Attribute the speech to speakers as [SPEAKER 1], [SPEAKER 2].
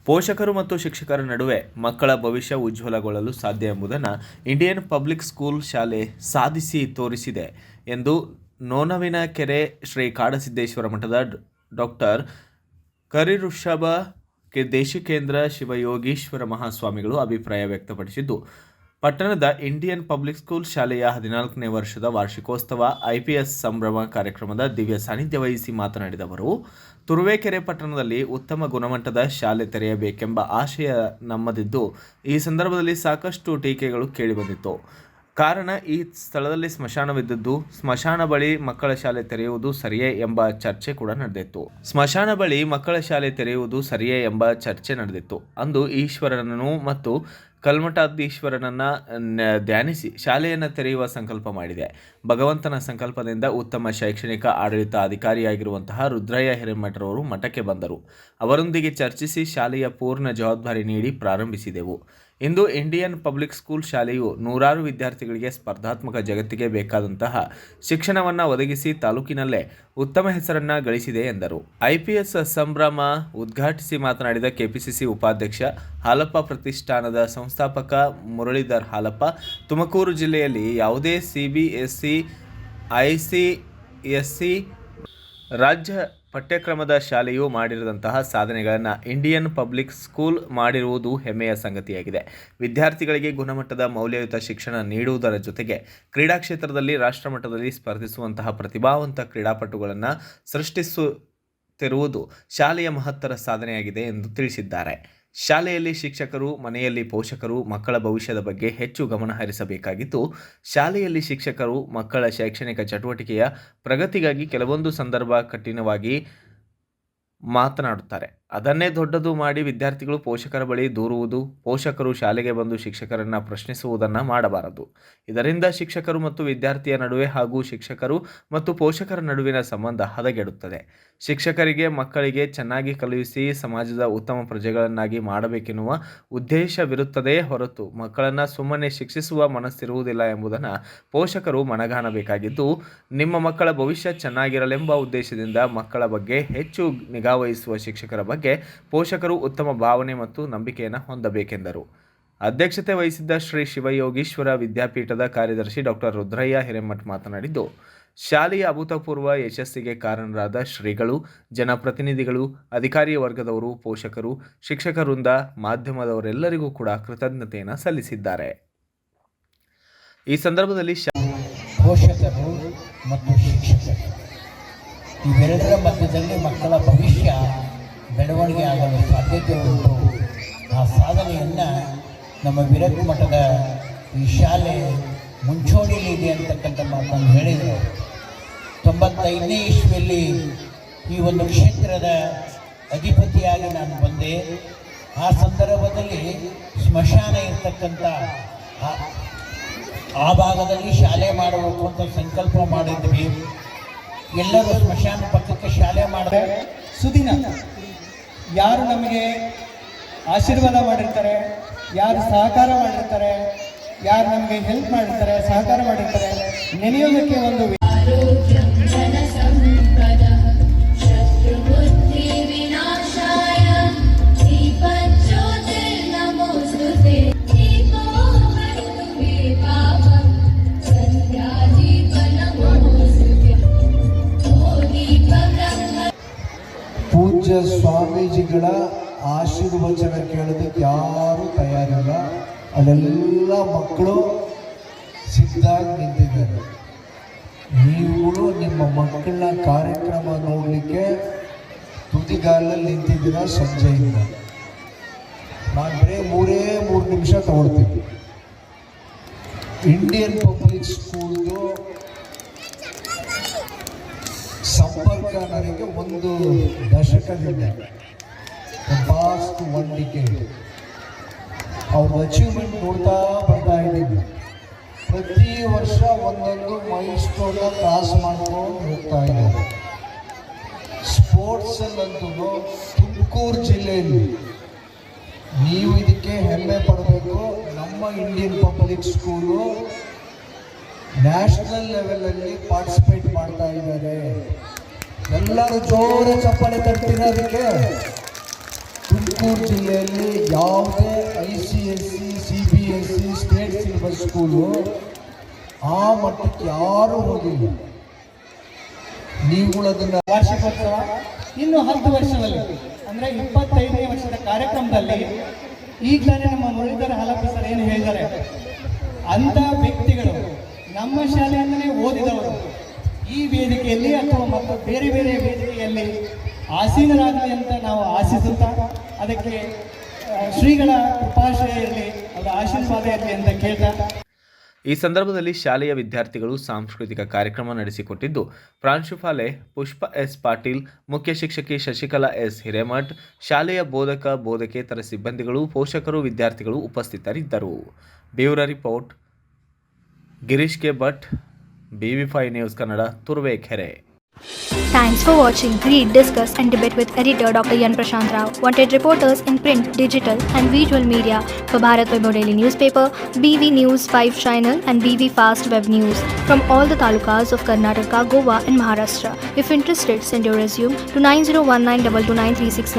[SPEAKER 1] ಪೋಷಕರು ಮತ್ತು ಶಿಕ್ಷಕರ ನಡುವೆ ಮಕ್ಕಳ ಭವಿಷ್ಯ ಉಜ್ವಲಗೊಳ್ಳಲು ಸಾಧ್ಯ ಎಂಬುದನ್ನು ಇಂಡಿಯನ್ ಪಬ್ಲಿಕ್ ಸ್ಕೂಲ್ ಶಾಲೆ ಸಾಧಿಸಿ ತೋರಿಸಿದೆ ಎಂದು ನೋನವಿನಕೆರೆ ಶ್ರೀ ಕಾಡಸಿದ್ದೇಶ್ವರ ಮಠದ ಡಾಕ್ಟರ್ ಕರಿವೃಷಭ ದೇಶಿಕೇಂದ್ರ ಶಿವಯೋಗೀಶ್ವರ ಮಹಾಸ್ವಾಮಿಗಳು ಅಭಿಪ್ರಾಯ ವ್ಯಕ್ತಪಡಿಸಿದ್ದು, ಪಟ್ಟಣದ ಇಂಡಿಯನ್ ಪಬ್ಲಿಕ್ ಸ್ಕೂಲ್ ಶಾಲೆಯ 14ನೇ ವರ್ಷದ ವಾರ್ಷಿಕೋತ್ಸವ IPS ಸಂಭ್ರಮ ಕಾರ್ಯಕ್ರಮದ ದಿವ್ಯ ಸಾನ್ನಿಧ್ಯ ವಹಿಸಿ ಮಾತನಾಡಿದ ಅವರು, ತುರುವೇಕೆರೆ ಪಟ್ಟಣದಲ್ಲಿ ಉತ್ತಮ ಗುಣಮಟ್ಟದ ಶಾಲೆ ತೆರೆಯಬೇಕೆಂಬ ಆಶಯ ನಮ್ಮದಿದ್ದು, ಈ ಸಂದರ್ಭದಲ್ಲಿ ಸಾಕಷ್ಟು ಟೀಕೆಗಳು ಕೇಳಿಬಂದಿತ್ತು. ಕಾರಣ, ಈ ಸ್ಥಳದಲ್ಲಿ ಸ್ಮಶಾನವಿದ್ದದ್ದು, ಸ್ಮಶಾನ ಬಳಿ ಮಕ್ಕಳ ಶಾಲೆ ತೆರೆಯುವುದು ಸರಿಯೇ ಎಂಬ ಚರ್ಚೆ ಕೂಡ ನಡೆದಿತ್ತು. ಅಂದು ಈಶ್ವರನನ್ನು ಮತ್ತು ಕಲ್ಮಠಾಧೀಶ್ವರನನ್ನು ಧ್ಯಾನಿಸಿ ಶಾಲೆಯನ್ನು ತೆರೆಯುವ ಸಂಕಲ್ಪ ಮಾಡಿದೆ. ಭಗವಂತನ ಸಂಕಲ್ಪದಿಂದ ಉತ್ತಮ ಶೈಕ್ಷಣಿಕ ಆಡಳಿತ ಅಧಿಕಾರಿಯಾಗಿರುವಂತಹ ರುದ್ರಯ್ಯ ಹಿರೇಮಠರವರು ಮಠಕ್ಕೆ ಬಂದರು. ಅವರೊಂದಿಗೆ ಚರ್ಚಿಸಿ ಶಾಲೆಯ ಪೂರ್ಣ ಜವಾಬ್ದಾರಿ ನೀಡಿ ಪ್ರಾರಂಭಿಸಿದೆವು. ಇಂದು ಇಂಡಿಯನ್ ಪಬ್ಲಿಕ್ ಸ್ಕೂಲ್ ಶಾಲೆಯು ನೂರಾರು ವಿದ್ಯಾರ್ಥಿಗಳಿಗೆ ಸ್ಪರ್ಧಾತ್ಮಕ ಜಗತ್ತಿಗೆ ಬೇಕಾದಂತಹ ಶಿಕ್ಷಣವನ್ನು ಒದಗಿಸಿ ತಾಲೂಕಿನಲ್ಲೇ ಉತ್ತಮ ಹೆಸರನ್ನು ಗಳಿಸಿದೆ ಎಂದರು. IPS ಸಂಭ್ರಮ ಉದ್ಘಾಟಿಸಿ ಮಾತನಾಡಿದ ಕೆಪಿಸಿಸಿ ಉಪಾಧ್ಯಕ್ಷ ಹಾಲಪ್ಪ, ಪ್ರತಿಷ್ಠಾನದ ಸಂಸ್ಥಾಪಕ ಮುರಳೀಧರ್ ಹಾಲಪ್ಪ, ತುಮಕೂರು ಜಿಲ್ಲೆಯಲ್ಲಿ ಯಾವುದೇ CBSE, ICSE ರಾಜ್ಯ ಪಠ್ಯಕ್ರಮದ ಶಾಲೆಯು ಮಾಡಿರದಂತಹ ಸಾಧನೆಗಳನ್ನು ಇಂಡಿಯನ್ ಪಬ್ಲಿಕ್ ಸ್ಕೂಲ್ ಮಾಡಿರುವುದು ಹೆಮ್ಮೆಯ ಸಂಗತಿಯಾಗಿದೆ. ವಿದ್ಯಾರ್ಥಿಗಳಿಗೆ ಗುಣಮಟ್ಟದ ಮೌಲ್ಯಯುತ ಶಿಕ್ಷಣ ನೀಡುವುದರ ಜೊತೆಗೆ ಕ್ರೀಡಾ ಕ್ಷೇತ್ರದಲ್ಲಿ ರಾಷ್ಟ್ರಮಟ್ಟದಲ್ಲಿ ಸ್ಪರ್ಧಿಸುವಂತಹ ಪ್ರತಿಭಾವಂತ ಕ್ರೀಡಾಪಟುಗಳನ್ನು ಸೃಷ್ಟಿಸುತ್ತಿರುವುದು ಶಾಲೆಯ ಮಹತ್ತರ ಸಾಧನೆಯಾಗಿದೆ ಎಂದು ತಿಳಿಸಿದ್ದಾರೆ. ಶಾಲೆಯಲ್ಲಿ ಶಿಕ್ಷಕರು, ಮನೆಯಲ್ಲಿ ಪೋಷಕರು ಮಕ್ಕಳ ಭವಿಷ್ಯದ ಬಗ್ಗೆ ಹೆಚ್ಚು ಗಮನ ಹರಿಸಬೇಕಾಗಿದ್ದು, ಶಾಲೆಯಲ್ಲಿ ಶಿಕ್ಷಕರು ಮಕ್ಕಳ ಶೈಕ್ಷಣಿಕ ಚಟುವಟಿಕೆಯ ಪ್ರಗತಿಗಾಗಿ ಕೆಲವೊಂದು ಸಂದರ್ಭ ಕಠಿಣವಾಗಿ ಮಾತನಾಡುತ್ತಾರೆ. ಅದನ್ನೇ ದೊಡ್ಡದು ಮಾಡಿ ವಿದ್ಯಾರ್ಥಿಗಳು ಪೋಷಕರ ಬಳಿ ದೂರುವುದು, ಪೋಷಕರು ಶಾಲೆಗೆ ಬಂದು ಶಿಕ್ಷಕರನ್ನು ಪ್ರಶ್ನಿಸುವುದನ್ನು ಮಾಡಬಾರದು. ಇದರಿಂದ ಶಿಕ್ಷಕರು ಮತ್ತು ವಿದ್ಯಾರ್ಥಿಯ ನಡುವೆ ಹಾಗೂ ಶಿಕ್ಷಕರು ಮತ್ತು ಪೋಷಕರ ನಡುವಿನ ಸಂಬಂಧ ಹದಗೆಡುತ್ತದೆ. ಶಿಕ್ಷಕರಿಗೆ ಮಕ್ಕಳಿಗೆ ಚೆನ್ನಾಗಿ ಕಲಿಸಿ ಸಮಾಜದ ಉತ್ತಮ ಪ್ರಜೆಗಳನ್ನಾಗಿ ಮಾಡಬೇಕೆನ್ನುವ ಉದ್ದೇಶವಿರುತ್ತದೆಯೇ ಹೊರತು ಮಕ್ಕಳನ್ನು ಸುಮ್ಮನೆ ಶಿಕ್ಷಿಸುವ ಮನಸ್ಸಿರುವುದಿಲ್ಲ ಎಂಬುದನ್ನು ಪೋಷಕರು ಮನಗಾಣಬೇಕಾಗಿದ್ದು, ನಿಮ್ಮ ಮಕ್ಕಳ ಭವಿಷ್ಯ ಚೆನ್ನಾಗಿರಲೆಂಬ ಉದ್ದೇಶದಿಂದ ಮಕ್ಕಳ ಬಗ್ಗೆ ಹೆಚ್ಚು ನಿಗಾವಹಿಸುವ ಶಿಕ್ಷಕರ ಬಗ್ಗೆ ಪೋಷಕರು ಉತ್ತಮ ಭಾವನೆ ಮತ್ತು ನಂಬಿಕೆಯನ್ನು ಹೊಂದಬೇಕೆಂದರು. ಅಧ್ಯಕ್ಷತೆ ವಹಿಸಿದ್ದ ಶ್ರೀ ಶಿವಯೋಗೀಶ್ವರ ವಿದ್ಯಾಪೀಠದ ಕಾರ್ಯದರ್ಶಿ ಡಾಕ್ಟರ್ ರುದ್ರಯ್ಯ ಹಿರೇಮಠ ಮಾತನಾಡಿದ್ದು, ಶಾಲೆಯ ಅಭೂತಪೂರ್ವ ಯಶಸ್ಸಿಗೆ ಕಾರಣರಾದ ಶ್ರೀಗಳು, ಜನಪ್ರತಿನಿಧಿಗಳು, ಅಧಿಕಾರಿ ವರ್ಗದವರು, ಪೋಷಕರು, ಶಿಕ್ಷಕ ವೃಂದ, ಮಾಧ್ಯಮದವರೆಲ್ಲರಿಗೂ ಕೂಡ ಕೃತಜ್ಞತೆಯನ್ನು ಸಲ್ಲಿಸಿದ್ದಾರೆ. ಈ ಸಂದರ್ಭದಲ್ಲಿ
[SPEAKER 2] ಪೋಷಕರು ಮತ್ತು ಶಿಕ್ಷಕರು ಇವೆರಡರ ಮಧ್ಯದಲ್ಲಿ ಮಕ್ಕಳ ಭವಿಷ್ಯ ಬೆಳವಣಿಗೆ ಆಗಲು ಸಾಧ್ಯತೆ ಉಂಟು. ಆ ಸಾಧನೆಯನ್ನು ನಮ್ಮ ವಿರಕ್ತ ಮಠದ ಈ ಶಾಲೆ ಮುಂಚೂಣಿಲಿದೆ ಅಂತಕ್ಕಂಥ ಮಾತನ್ನು ಹೇಳಿದರು. 95ನೇ ಇಸ್ವಿಯಲ್ಲಿ ಈ ಒಂದು ಕ್ಷೇತ್ರದ ಅಧಿಪತಿಯಾಗಿ ನಾನು ಬಂದೆ. ಆ ಸಂದರ್ಭದಲ್ಲಿ ಸ್ಮಶಾನ ಇರ್ತಕ್ಕಂಥ ಆ ಭಾಗದಲ್ಲಿ ಶಾಲೆ ಮಾಡಬೇಕು ಅಂತ ಸಂಕಲ್ಪ ಮಾಡಿದ್ವಿ. ಎಲ್ಲರೂ ಸ್ಮಶಾನ ಪಕ್ಕಕ್ಕೆ ಶಾಲೆ ಮಾಡಿದ್ರೆ
[SPEAKER 3] ಸುದಿನ ಯಾರು ನಮಗೆ ಆಶೀರ್ವಾದ ಮಾಡಿರ್ತಾರೆ, ಯಾರು ಸಹಕಾರ ಮಾಡಿರ್ತಾರೆ, ಯಾರು ನಮಗೆ ಹೆಲ್ಪ್ ಮಾಡಿರ್ತಾರೆ, ಸಹಕಾರ ಮಾಡಿರ್ತಾರೆ, ನೆನೆಯೋದಕ್ಕೆ ಒಂದು
[SPEAKER 4] ಪೂಜ್ಯ ಸ್ವಾಮೀಜಿಗಳ ಆಶೀರ್ವಚನ ಕೇಳೋದಕ್ಕೆ ಯಾರೂ ತಯಾರಿಲ್ಲ. ಅಲ್ಲೆಲ್ಲ ಮಕ್ಕಳು ಸಿದ್ಧಾಗಿ ನಿಂತಿದ್ದಾರೆ. ನೀವು ನಿಮ್ಮ ಮಕ್ಕಳನ್ನ ಕಾರ್ಯಕ್ರಮ ನೋಡಲಿಕ್ಕೆ ತುದಿಗಾಲಲ್ಲಿ ನಿಂತಿದ್ದೀರ. ಸಂಜೆಯಿಂದ ನಾನು ಬರೀ 3 ನಿಮಿಷ ತಗೊಳ್ತೀನಿ. ಇಂಡಿಯನ್ ಪಬ್ಲಿಕ್ ಸ್ಕೂಲ್ದು ಸಂಪರ್ಕ ನನಗೆ 1 ದಶಕದಿಂದ ಪಾಸ್ಟ್ 1 ಡಿಕೇಡ್ ಅವ್ರ ಅಚೀವ್ಮೆಂಟ್ ನೋಡ್ತಾ ಬರ್ತಾ ಇದ್ದೀನಿ. ಪ್ರತಿ ವರ್ಷ ಒಂದೊಂದು ಮೈಲ್ಸ್ಟೋನ್ನ ಕ್ರಾಸ್ ಮಾಡ್ಕೊಂಡು ಹೋಗ್ತಾ ಇದ್ದಾರೆ. ಸ್ಪೋರ್ಟ್ಸಲ್ಲಂತೂ ತುಮಕೂರು ಜಿಲ್ಲೆಯಲ್ಲಿ ನೀವು ಇದಕ್ಕೆ ಹೆಮ್ಮೆ ಪಡಬೇಕು. ನಮ್ಮ ಇಂಡಿಯನ್ ಪಬ್ಲಿಕ್ ಸ್ಕೂಲು ನ್ಯಾಷನಲ್ ಲೆವೆಲಲ್ಲಿ ಪಾರ್ಟಿಸಿಪೇಟ್ ಮಾಡ್ತಾ ಇದ್ದಾರೆ. ಎಲ್ಲರೂ ಜೋರ ಚಪ್ಪಾಳೆ ತಟ್ಟಿರೋದಕ್ಕೆ ತುಮಕೂರು ಜಿಲ್ಲೆಯಲ್ಲಿ ಯಾವುದೇ ICSE CBSE state syllabus school ಆ ಮಟ್ಟಕ್ಕೆ ಯಾರೂ ಹೋಗಿಲ್ಲ. ನೀವುಗಳು ಅದನ್ನು
[SPEAKER 3] ವಾರ್ಷಿಕೋತ್ಸವ ಇನ್ನು 10 ವರ್ಷದಲ್ಲಿ ಅಂದರೆ 25ನೇ ವರ್ಷದ ಕಾರ್ಯಕ್ರಮದಲ್ಲಿ ಈಗಲೇ ನಮ್ಮ ಮುರಳೀಧರ ಹಾಲಪ್ಪ ಸರ್ ಏನು ಹೇಳಿದ್ದಾರೆ, ಅಂಥ ವ್ಯಕ್ತಿಗಳು ನಮ್ಮ ಶಾಲೆಯಿಂದಲೇ ಓದಿದವರು ಈ ವೇದಿಕೆಯಲ್ಲಿ ಅಥವಾ ಮತ್ತು ಬೇರೆ ಬೇರೆ ವೇದಿಕೆಯಲ್ಲಿ ಆಸೀನರಾಗಲಿ ಅಂತ ನಾವು ಆಶಿಸುತ್ತಾ ಅದಕ್ಕೆ ಶ್ರೀಗಳ ಕೃಪಾಶ್ರಯ ಇರಲಿ, ಅವರ ಆಶೀರ್ವಾದ ಇರಲಿ ಅಂತ ಕೇಳ್ತಾ
[SPEAKER 1] ಈ ಸಂದರ್ಭದಲ್ಲಿ ಶಾಲೆಯ ವಿದ್ಯಾರ್ಥಿಗಳು ಸಾಂಸ್ಕೃತಿಕ ಕಾರ್ಯಕ್ರಮ ನಡೆಸಿಕೊಟ್ಟಿದ್ದು ಪ್ರಾಂಶುಪಾಲೆ ಪುಷ್ಪ ಎಸ್ ಪಾಟೀಲ್, ಮುಖ್ಯ ಶಿಕ್ಷಕಿ ಶಶಿಕಲಾ ಎಸ್ ಹಿರೇಮಠ್, ಶಾಲೆಯ ಬೋಧಕ ಬೋಧಕೇತರ ಸಿಬ್ಬಂದಿಗಳು, ಪೋಷಕರು, ವಿದ್ಯಾರ್ಥಿಗಳು ಉಪಸ್ಥಿತರಿದ್ದರು. Bureau report Girish K Bhat, BV5 news Kannada, Turuvekere.
[SPEAKER 5] Thanks for watching. Read, discuss and debate with editor Dr. Yan Prashant Rao. Wanted reporters in print, digital and visual media for Bharat Vaibhav Daily Newspaper, BV News 5 Channel and BV Fast Web News from all the talukas of Karnataka, Goa and Maharashtra. If interested, send your resume to 9019229369.